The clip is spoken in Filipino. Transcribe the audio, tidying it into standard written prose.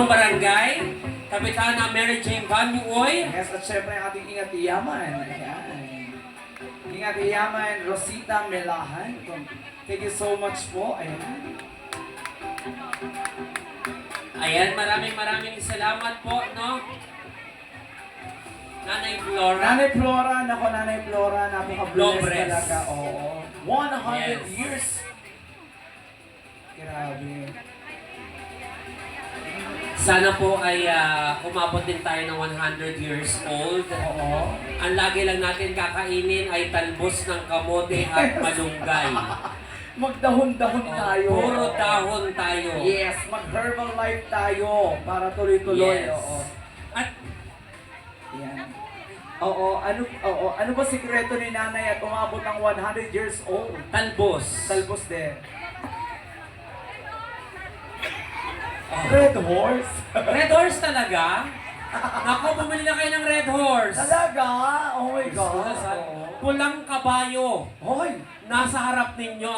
punong barangay, Kapitana Mary Jane Van Uy. Yes, at syempre ang ating Ingat Iyaman. Ayan. Ingat Iyaman, Rosita Melahan. Thank you so much po. Ayan. Ayan, maraming salamat po, no? Nanay Flora. Nanay Flora, nako Nanay Flora, napaka-blessed Flores. talaga. Oo. 100 Yes. years. Grabe. Sana po ay umabot din tayo ng 100 years old. Oo. Ang lagi lang natin kakainin ay talbos ng kamote at malunggay. Magdahon-dahon tayo. Puro dahon tayo. Yes, mag-herbal life tayo para tuloy-tuloy. Yes. Oo. At Yan. Ano ba sikreto ni Nanay at umabot ng 100 years old? talbos. Talbos din. Oh. Red horse? Red horse talaga? Naku, bumili na kayo ng red horse. Talaga? Oh my God. Pulang kabayo. Hoy! Nasa harap ninyo.